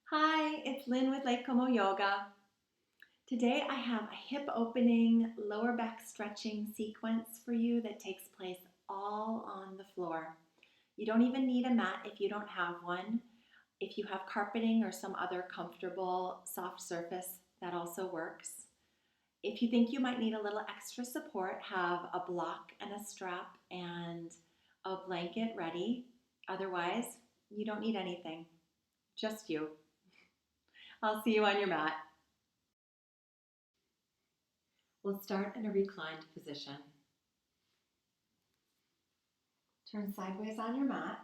Hi, it's Lynn with Lake Como Yoga. Today I have a hip opening lower back stretching sequence for you that takes place all on the floor. You don't even need a mat if you don't have one. If you have carpeting or some other comfortable soft surface, that also works. If you think you might need a little extra support, have a block and a strap and a blanket ready. Otherwise, you don't need anything, just you. I'll see you on your mat. We'll start in a reclined position. Turn sideways on your mat.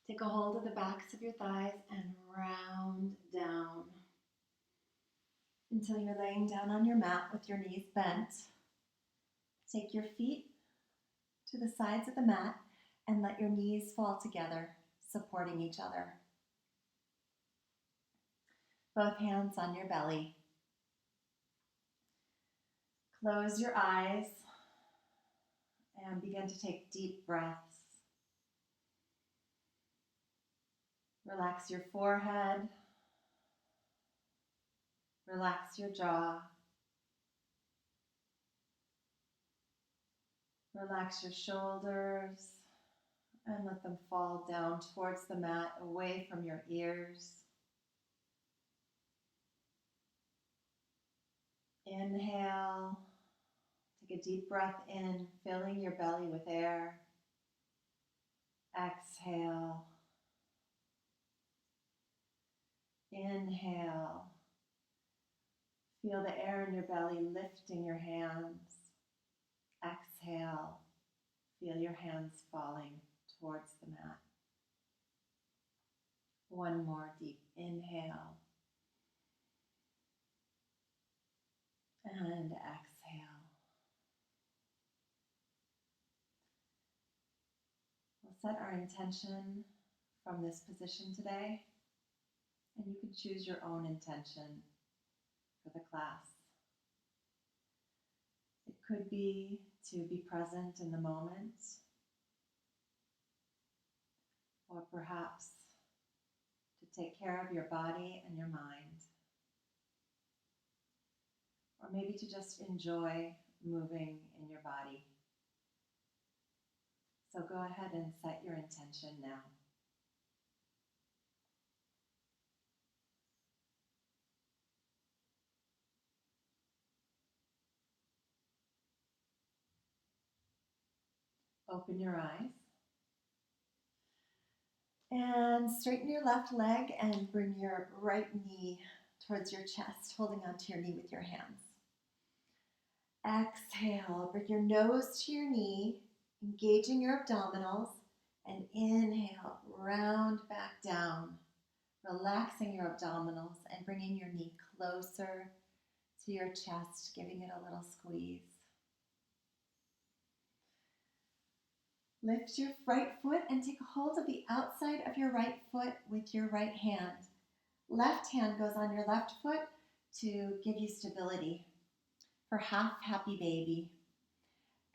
Take a hold of the backs of your thighs and round down until you're laying down on your mat with your knees bent. Take your feet to the sides of the mat and let your knees fall together, supporting each other. Both hands on your belly. Close your eyes and begin to take deep breaths. Relax your forehead. Relax your jaw. Relax your shoulders and let them fall down towards the mat, away from your ears. Inhale. Take a deep breath in, filling your belly with air. Exhale. Inhale. Feel the air in your belly lifting your hands. Exhale. Feel your hands falling towards the mat. One more deep inhale. And exhale. We'll set our intention from this position today, and you can choose your own intention for the class. It could be to be present in the moment, or perhaps to take care of your body and your mind, or maybe to just enjoy moving in your body. So go ahead and set your intention now. Open your eyes and straighten your left leg and bring your right knee towards your chest, holding onto your knee with your hands. Exhale, bring your nose to your knee, engaging your abdominals, and inhale, round back down, relaxing your abdominals and bringing your knee closer to your chest, giving it a little squeeze. Lift your right foot and take a hold of the outside of your right foot with your right hand. Left hand goes on your left foot to give you stability for half happy baby.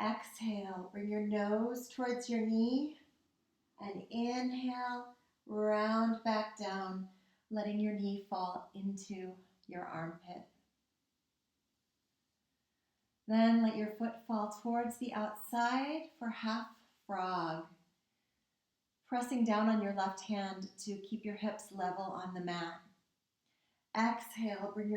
Exhale, bring your nose towards your knee and inhale, round back down, letting your knee fall into your armpit. Then let your foot fall towards the outside for half frog. Pressing down on your left hand to keep your hips level on the mat. Exhale, bring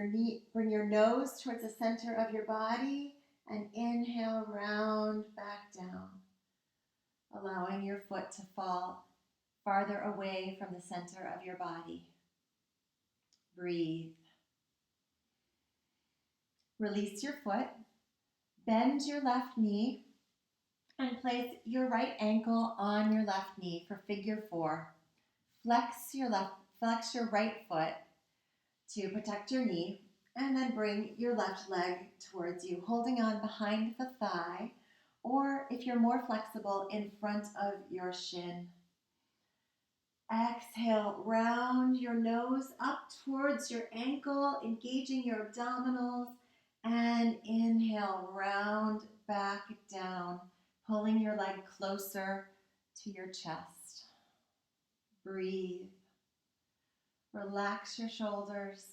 your nose towards the center of your body and inhale, round back down, allowing your foot to fall farther away from the center of your body. Breathe. Release your foot, bend your left knee, and place your right ankle on your left knee for figure 4. Flex your right foot to protect your knee, and then bring your left leg towards you, holding on behind the thigh, or if you're more flexible, in front of your shin. Exhale, round your nose up towards your ankle, engaging your abdominals, and inhale, round back down, pulling your leg closer to your chest. Breathe. Relax your shoulders.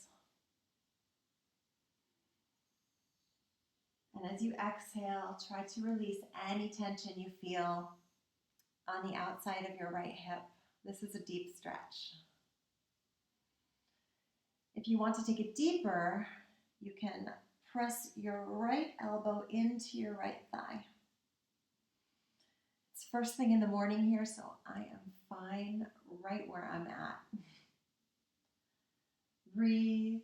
And as you exhale, try to release any tension you feel on the outside of your right hip. This is a deep stretch. If you want to take it deeper, you can press your right elbow into your right thigh. It's first thing in the morning here, so I am fine right where I'm at. Breathe.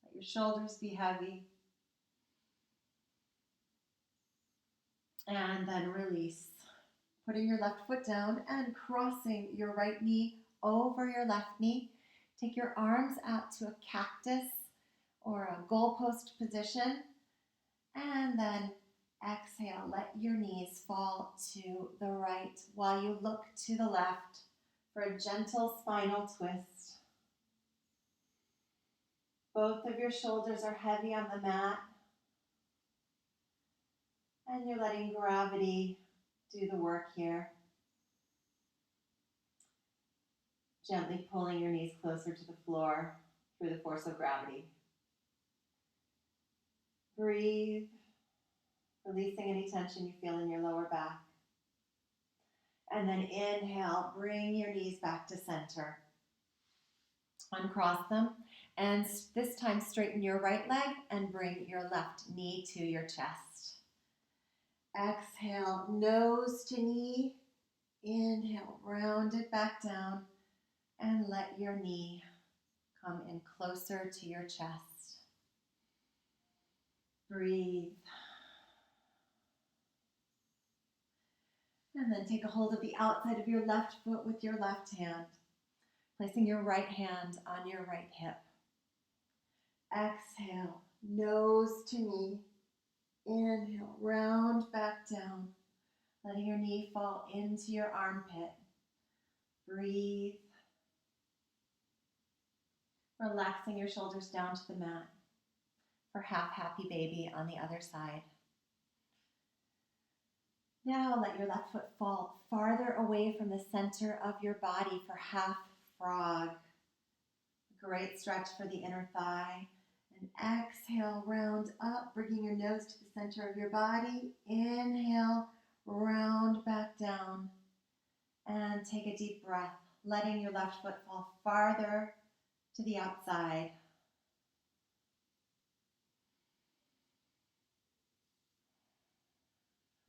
Let your shoulders be heavy. And then release. Putting your left foot down and crossing your right knee over your left knee. Take your arms out to a cactus or a goalpost position. And then exhale, let your knees fall to the right while you look to the left for a gentle spinal twist. Both of your shoulders are heavy on the mat. And you're letting gravity do the work here. Gently pulling your knees closer to the floor through the force of gravity. Breathe, releasing any tension you feel in your lower back. And then inhale, bring your knees back to center. Uncross them, and this time straighten your right leg and bring your left knee to your chest. Exhale, nose to knee. Inhale, round it back down and let your knee come in closer to your chest. Breathe. And then take a hold of the outside of your left foot with your left hand, placing your right hand on your right hip. Exhale, nose to knee. Inhale, round back down, letting your knee fall into your armpit. Breathe. Relaxing your shoulders down to the mat for half happy baby on the other side. Now let your left foot fall farther away from the center of your body for half frog. Great stretch for the inner thigh. And exhale, round up, bringing your nose to the center of your body. Inhale, round back down. And take a deep breath, letting your left foot fall farther to the outside.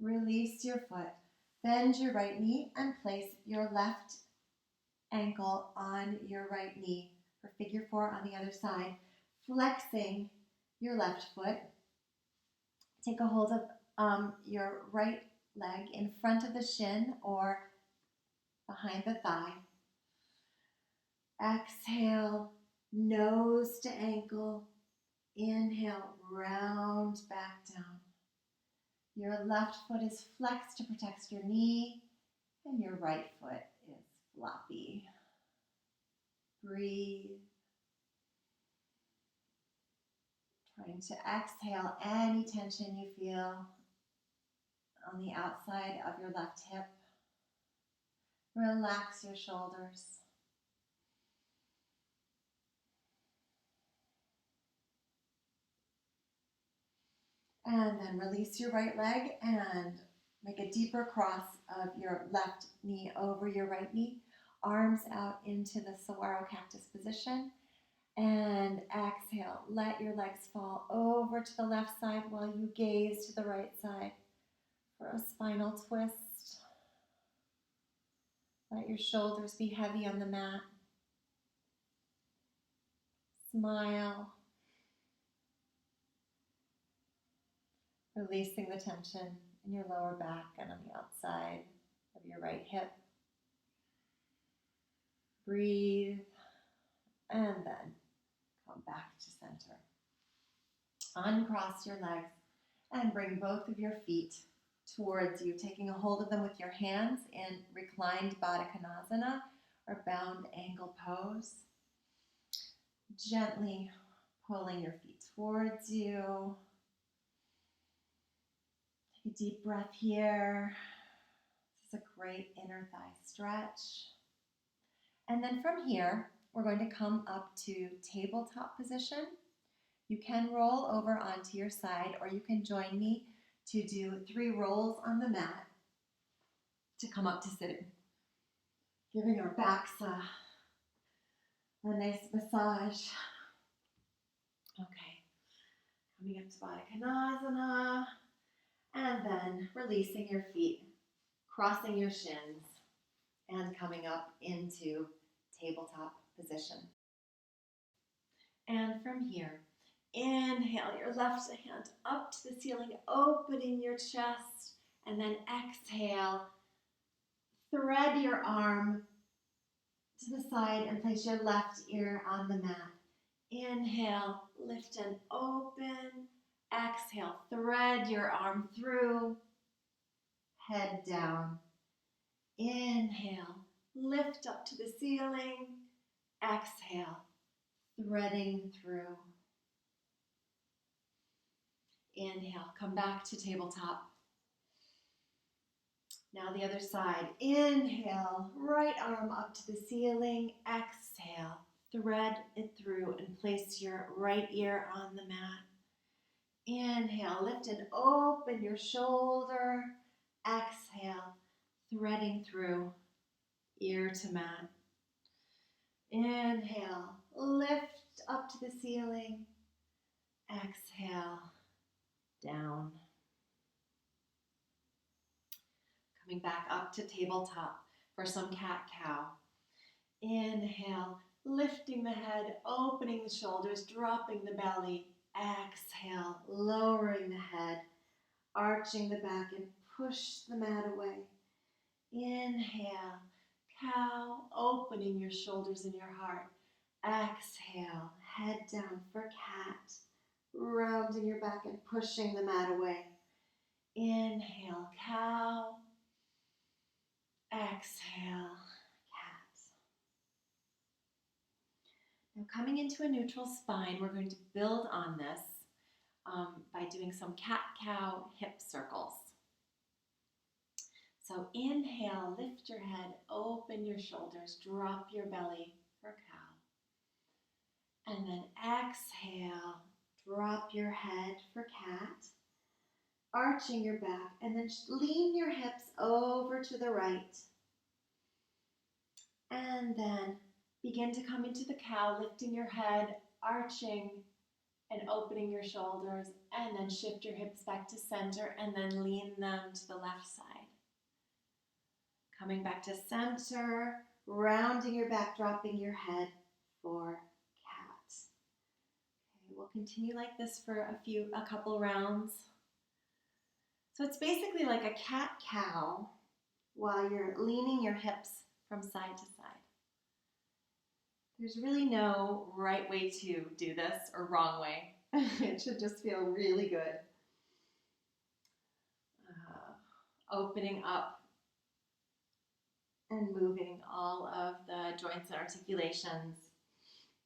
Release your foot. Bend your right knee and place your left ankle on your right knee for figure 4 on the other side. Flexing your left foot. Take a hold of your right leg in front of the shin or behind the thigh. Exhale, nose to ankle. Inhale, round back down. Your left foot is flexed to protect your knee, and your right foot is floppy. Breathe. Trying to exhale any tension you feel on the outside of your left hip. Relax your shoulders. And then release your right leg and make a deeper cross of your left knee over your right knee. Arms out into the saguaro cactus position. And exhale, let your legs fall over to the left side while you gaze to the right side for a spinal twist. Let your shoulders be heavy on the mat. Smile. Releasing the tension in your lower back and on the outside of your right hip. Breathe, and then come back to center. Uncross your legs and bring both of your feet towards you, taking a hold of them with your hands in reclined Gomukhasana or bound ankle pose. Gently pulling your feet towards you. Take a deep breath here. This is a great inner thigh stretch. And then from here, we're going to come up to tabletop position. You can roll over onto your side, or you can join me to do 3 rolls on the mat to come up to sitting. Giving our backs a nice massage. Okay, coming up to Gomukhasana, and then releasing your feet, crossing your shins, and coming up into tabletop position. And from here, inhale your left hand up to the ceiling, opening your chest, and then exhale, thread your arm to the side and place your left ear on the mat. Inhale, lift and open. Exhale, thread your arm through, head down. Inhale, lift up to the ceiling. Exhale, threading through. Inhale, come back to tabletop. Now the other side. Inhale, right arm up to the ceiling. Exhale, thread it through and place your right ear on the mat. Inhale, lift and open your shoulder. Exhale, threading through, ear to mat. Inhale, lift up to the ceiling. Exhale, down. Coming back up to tabletop for some cat-cow. Inhale, lifting the head, opening the shoulders, dropping the belly. Exhale, lowering the head, arching the back, and push the mat away. Inhale, cow, opening your shoulders and your heart. Exhale, head down for cat, rounding your back and pushing the mat away. Inhale, cow. Exhale, cat. Now coming into a neutral spine, we're going to build on this by doing some cat-cow hip circles. So inhale, lift your head, open your shoulders, drop your belly for cow. And then exhale, drop your head for cat, arching your back, and then lean your hips over to the right. And then begin to come into the cow, lifting your head, arching and opening your shoulders, and then shift your hips back to center, and then lean them to the left side. Coming back to center, rounding your back, dropping your head for cat. Okay, we'll continue like this for a couple rounds. So it's basically like a cat-cow while you're leaning your hips from side to side. There's really no right way to do this or wrong way. It should just feel really good. Opening up and moving all of the joints and articulations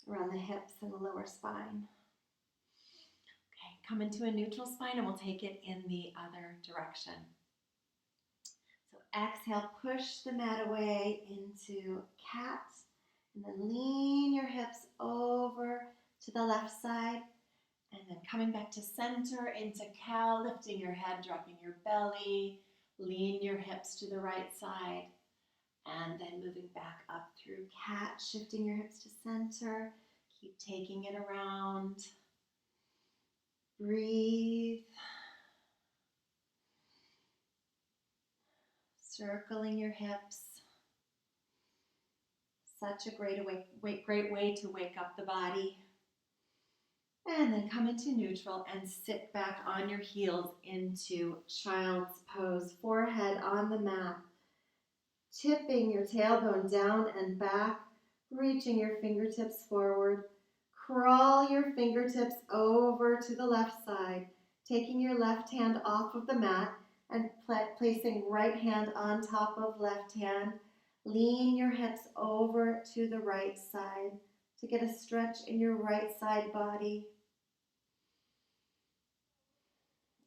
around the hips and the lower spine. Okay, come into a neutral spine and we'll take it in the other direction. So exhale, push the mat away into cat, and then lean your hips over to the left side, and then coming back to center into cow, lifting your head, dropping your belly, lean your hips to the right side, and then moving back up through cat, shifting your hips to center. Keep taking it around. Breathe. Circling your hips. Such a great way to wake up the body. And then come into neutral and sit back on your heels into child's pose. Forehead on the mat. Tipping your tailbone down and back. Reaching your fingertips forward. Crawl your fingertips over to the left side. Taking your left hand off of the mat and placing right hand on top of left hand. Lean your hips over to the right side to get a stretch in your right side body.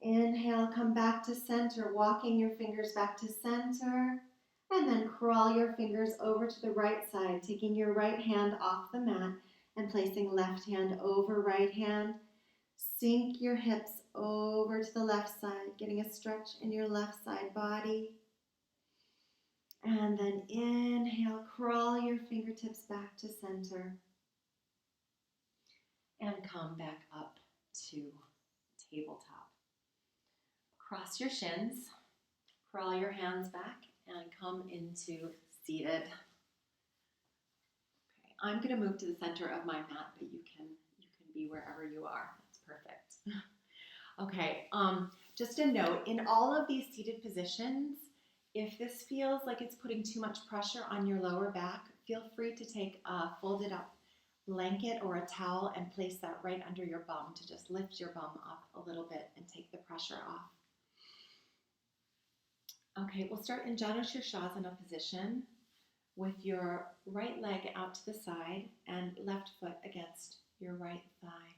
Inhale, come back to center, walking your fingers back to center, And then crawl your fingers over to the right side, taking your right hand off the mat and placing left hand over right hand. Sink your hips over to the left side, getting a stretch in your left side body. And then inhale, crawl your fingertips back to center. And come back up to tabletop. Cross your shins, crawl your hands back, and come into seated. Okay, I'm going to move to the center of my mat, but you can be wherever you are. That's perfect. Okay, just a note, in all of these seated positions, if this feels like it's putting too much pressure on your lower back, feel free to take a folded up blanket or a towel and place that right under your bum to just lift your bum up a little bit and take the pressure off. Okay, we'll start in Janushirshasana position with your right leg out to the side and left foot against your right thigh.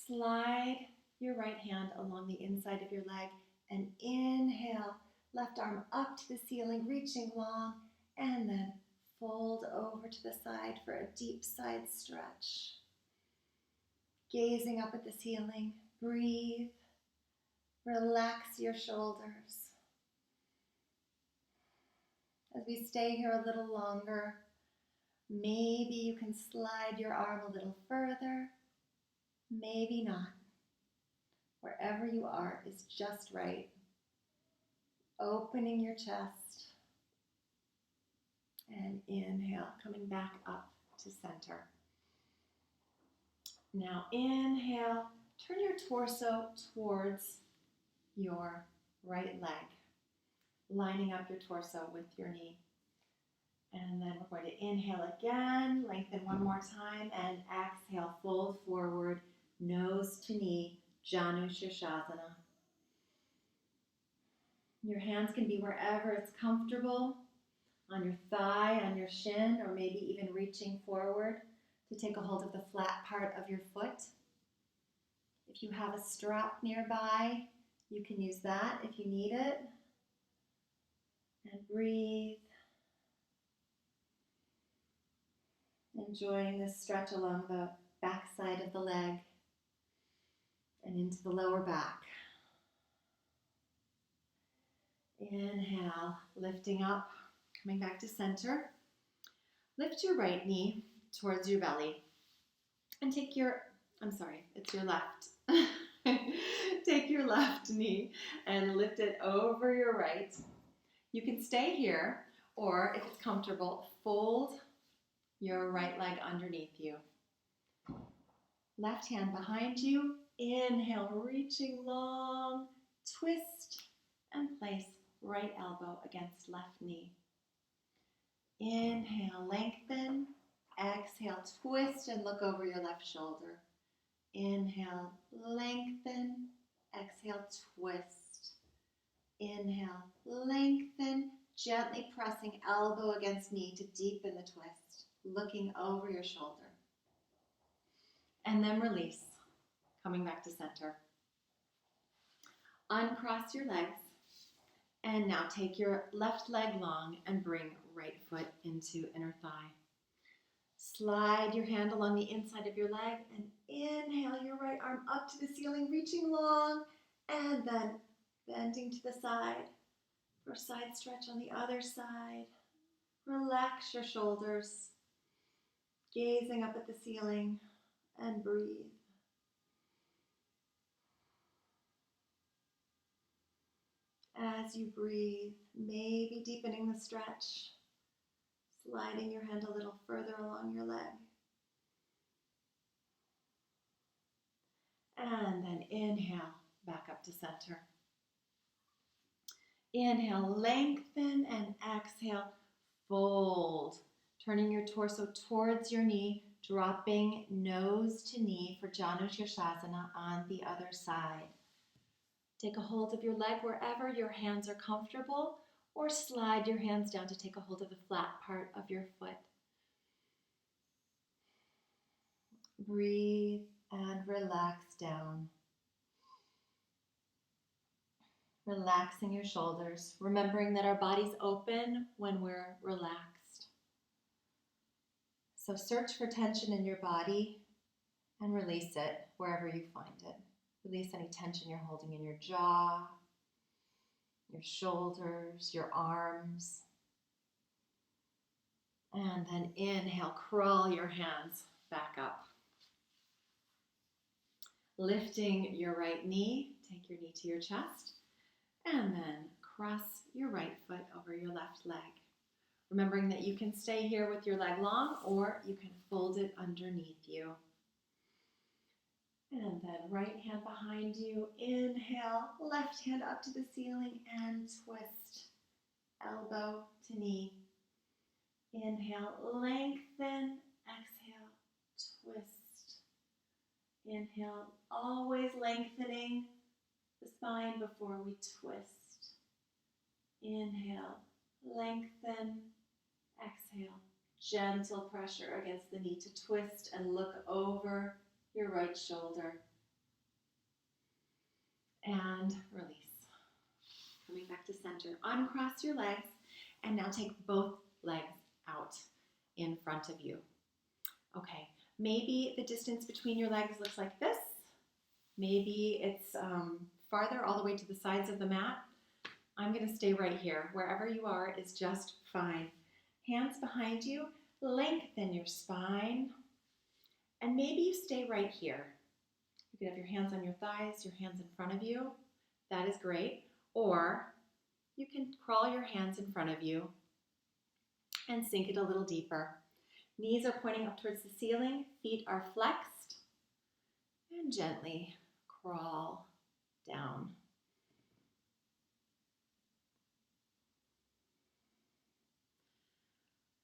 Slide your right hand along the inside of your leg and inhale, left arm up to the ceiling, reaching long, and then fold over to the side for a deep side stretch. Gazing up at the ceiling, breathe, relax your shoulders. As we stay here a little longer, maybe you can slide your arm a little further, maybe not. Wherever you are is just right. Opening your chest. And inhale, coming back up to center. Now inhale, turn your torso towards your right leg, lining up your torso with your knee. And then we're going to inhale again, lengthen one more time, and exhale, fold forward, nose to knee, Janushirshasana. Your hands can be wherever it's comfortable, on your thigh, on your shin, or maybe even reaching forward to take a hold of the flat part of your foot. If you have a strap nearby, you can use that if you need it. And breathe. Enjoying this stretch along the back side of the leg and into the lower back. Inhale, lifting up, coming back to center. Lift your right knee towards your belly and take your left. Take your left knee and lift it over your right. You can stay here, or if it's comfortable, fold your right leg underneath you. Left hand behind you. Inhale, reaching long, twist and place right elbow against left knee. Inhale, lengthen. Exhale, twist and look over your left shoulder. Inhale, lengthen. Exhale, twist. Inhale, lengthen. Gently pressing elbow against knee to deepen the twist. Looking over your shoulder. And then release, coming back to center. Uncross your legs. And now take your left leg long and bring right foot into inner thigh. Slide your hand along the inside of your leg and inhale your right arm up to the ceiling, reaching long, and then bending to the side for a side stretch on the other side. Relax your shoulders, gazing up at the ceiling, and breathe. As you breathe, maybe deepening the stretch, sliding your hand a little further along your leg. And then inhale, back up to center. Inhale, lengthen, and exhale, fold. Turning your torso towards your knee, dropping nose to knee for Janushirshasana on the other side. Take a hold of your leg wherever your hands are comfortable, or slide your hands down to take a hold of the flat part of your foot. Breathe and relax down. Relaxing your shoulders, remembering that our body's open when we're relaxed. So search for tension in your body and release it wherever you find it. Release any tension you're holding in your jaw, your shoulders, your arms. And then inhale, crawl your hands back up. Lifting your right knee, take your knee to your chest, and then cross your right foot over your left leg. Remembering that you can stay here with your leg long, or you can fold it underneath you. And then right hand behind you, inhale, left hand up to the ceiling and twist, elbow to knee. Inhale, lengthen, exhale, twist. Inhale, always lengthening the spine before we twist. Inhale, lengthen, exhale. Gentle pressure against the knee to twist and look over your right shoulder. And release. Coming back to center. Uncross your legs and now take both legs out in front of you. Okay, maybe the distance between your legs looks like this. Maybe it's farther all the way to the sides of the mat. I'm going to stay right here. Wherever you are is just fine. Hands behind you, lengthen your spine, and maybe you stay right here. You could have your hands on your thighs, your hands in front of you. That is great. Or you can crawl your hands in front of you and sink it a little deeper. Knees are pointing up towards the ceiling, feet are flexed, and gently crawl down.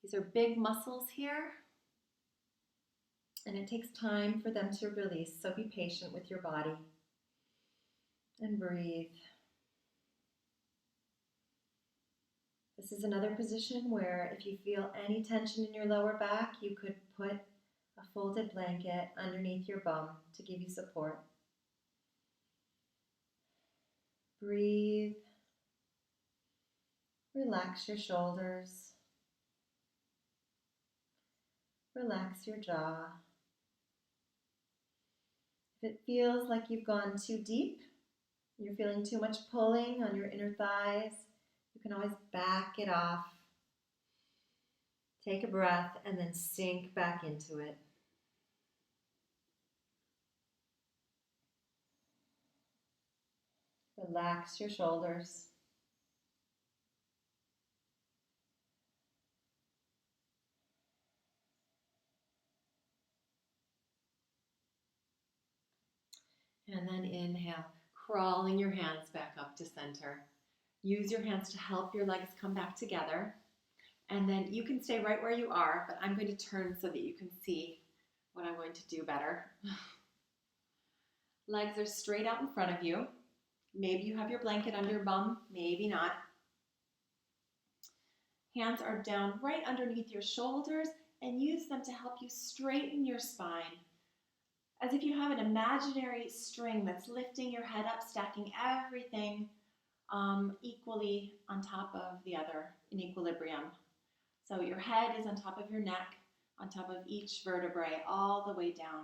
These are big muscles here, and it takes time for them to release, so be patient with your body. And breathe. This is another position where if you feel any tension in your lower back, you could put a folded blanket underneath your bum to give you support. Breathe. Relax your shoulders. Relax your jaw. If it feels like you've gone too deep, you're feeling too much pulling on your inner thighs, you can always back it off. Take a breath and then sink back into it. Relax your shoulders. And then inhale, crawling your hands back up to center. Use your hands to help your legs come back together. And then you can stay right where you are, but I'm going to turn so that you can see what I'm going to do better. Legs are straight out in front of you. Maybe you have your blanket under your bum, maybe not. Hands are down right underneath your shoulders and use them to help you straighten your spine. As if you have an imaginary string that's lifting your head up, stacking everything equally on top of the other in equilibrium. So your head is on top of your neck, on top of each vertebrae, all the way down.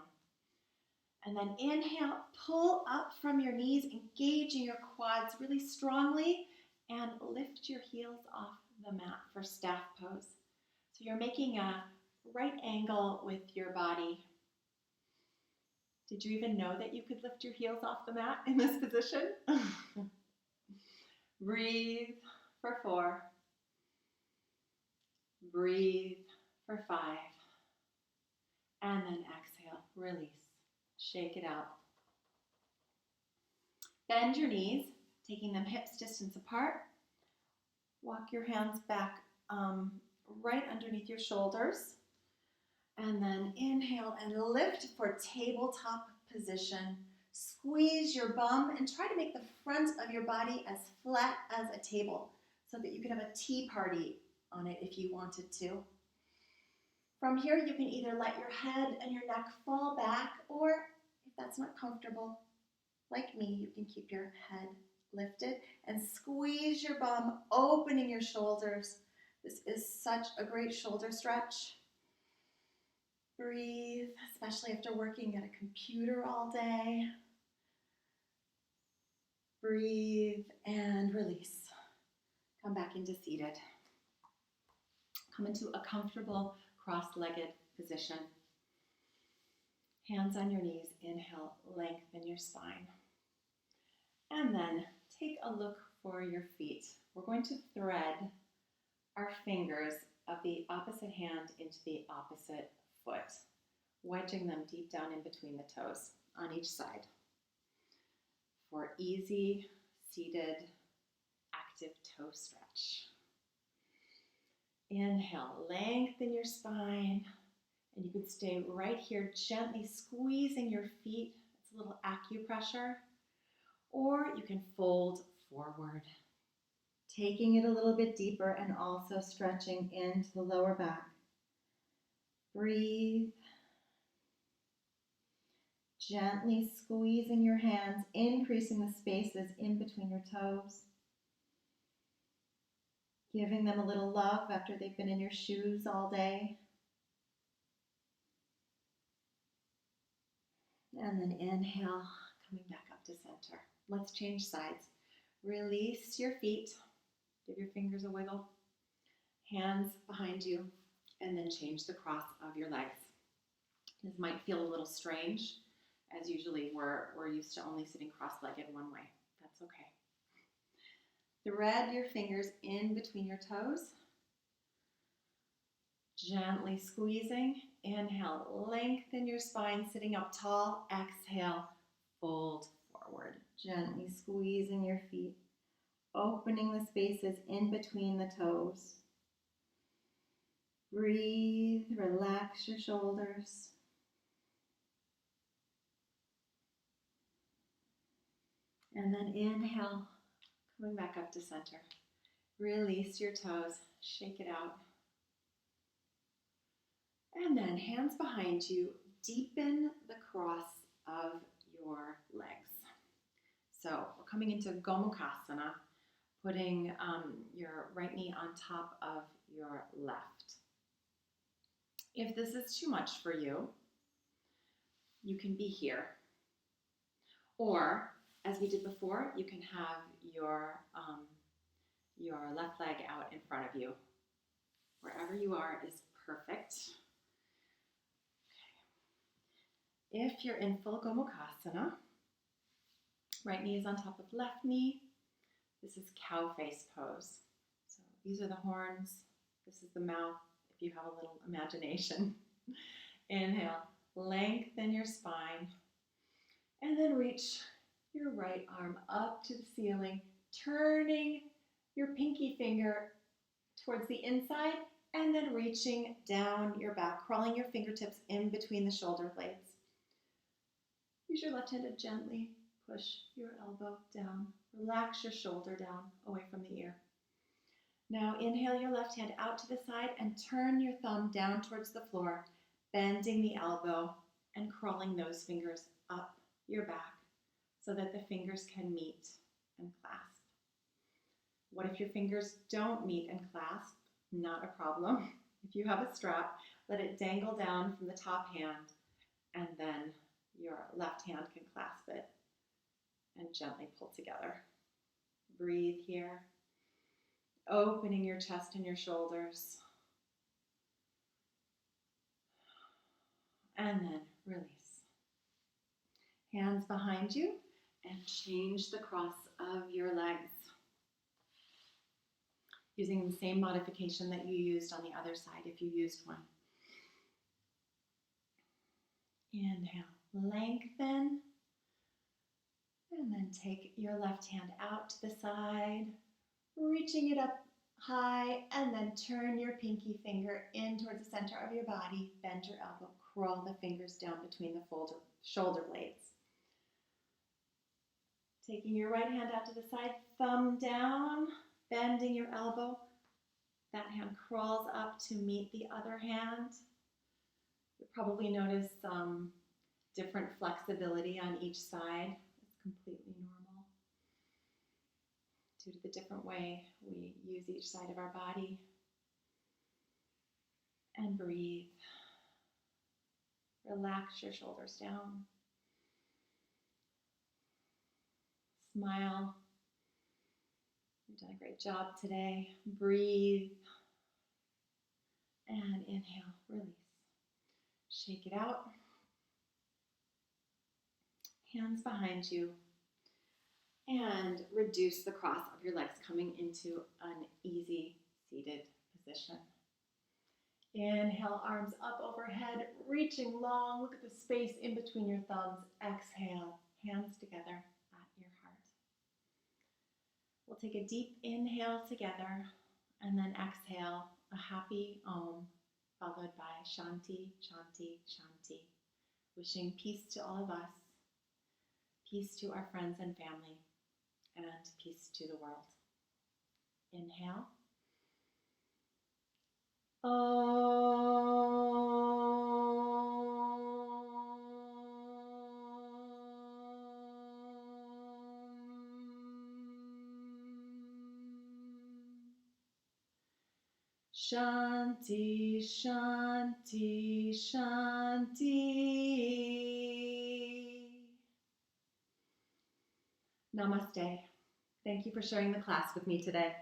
And then inhale, pull up from your knees, engaging your quads really strongly, and lift your heels off the mat for staff pose. So you're making a right angle with your body. Did you even know that you could lift your heels off the mat in this position? Breathe for 4. Breathe for 5. And then exhale, release. Shake it out. Bend your knees, taking them hips distance apart. Walk your hands back right underneath your shoulders. And then inhale and lift for tabletop position. Squeeze your bum and try to make the front of your body as flat as a table so that you could have a tea party on it if you wanted to. From here, you can either let your head and your neck fall back, or if that's not comfortable, like me, you can keep your head lifted, and squeeze your bum, opening your shoulders. This is such a great shoulder stretch. Breathe, especially after working at a computer all day. Breathe and release. Come back into seated. Come into a comfortable cross-legged position. Hands on your knees. Inhale, lengthen your spine. And then take a look for your feet. We're going to thread our fingers of the opposite hand into the opposite foot, wedging them deep down in between the toes on each side for easy, seated, active toe stretch. Inhale, lengthen your spine, and you can stay right here, gently squeezing your feet. It's a little acupressure. Or you can fold forward, taking it a little bit deeper and also stretching into the lower back. Breathe. Gently squeezing your hands, increasing the spaces in between your toes. Giving them a little love after they've been in your shoes all day. And then inhale, coming back up to center. Let's change sides. Release your feet. Give your fingers a wiggle. Hands behind you. And then change the cross of your legs. This might feel a little strange, as usually we're used to only sitting cross-legged one way. That's okay. Thread your fingers in between your toes. Gently squeezing. Inhale, lengthen your spine, sitting up tall. Exhale, fold forward. Gently squeezing your feet, opening the spaces in between the toes. Breathe, relax your shoulders. And then inhale, coming back up to center. Release your toes, shake it out. And then hands behind you, deepen the cross of your legs. So we're coming into Gomukhasana, putting your right knee on top of your left. If this is too much for you, you can be here. Or, as we did before, you can have your left leg out in front of you. Wherever you are is perfect. Okay. If you're in full Gomukhasana, right knee is on top of left knee. This is cow face pose. So these are the horns. This is the mouth, if you have a little imagination. Inhale, lengthen your spine, and then reach your right arm up to the ceiling, turning your pinky finger towards the inside, and then reaching down your back, crawling your fingertips in between the shoulder blades. Use your left hand to gently push your elbow down. Relax your shoulder down, away from the ear. Now inhale your left hand out to the side and turn your thumb down towards the floor, bending the elbow and crawling those fingers up your back so that the fingers can meet and clasp. What if your fingers don't meet and clasp? Not a problem. If you have a strap, let it dangle down from the top hand, and then your left hand can clasp it and gently pull together. Breathe here, opening your chest and your shoulders. And then release. Hands behind you and change the cross of your legs. Using the same modification that you used on the other side if you used one. Inhale, lengthen. And then take your left hand out to the side, reaching it up high, and then turn your pinky finger in towards the center of your body. Bend your elbow, crawl the fingers down between the shoulder blades. Taking your right hand out to the side, thumb down, bending your elbow. That hand crawls up to meet the other hand. You'll probably notice some different flexibility on each side. It's completely normal. due to the different way we use each side of our body. And breathe. Relax your shoulders down. Smile. You've done a great job today. Breathe. And inhale, release. Shake it out. Hands behind you. And reduce the cross of your legs, coming into an easy seated position. Inhale, arms up overhead, reaching long. Look at the space in between your thumbs. Exhale, hands together at your heart. We'll take a deep inhale together and then exhale a happy Om, followed by Shanti, Shanti, Shanti. Wishing peace to all of us, peace to our friends and family, and peace to the world. Inhale. Shanti, Shanti, Shanti. Namaste. Thank you for sharing the class with me today.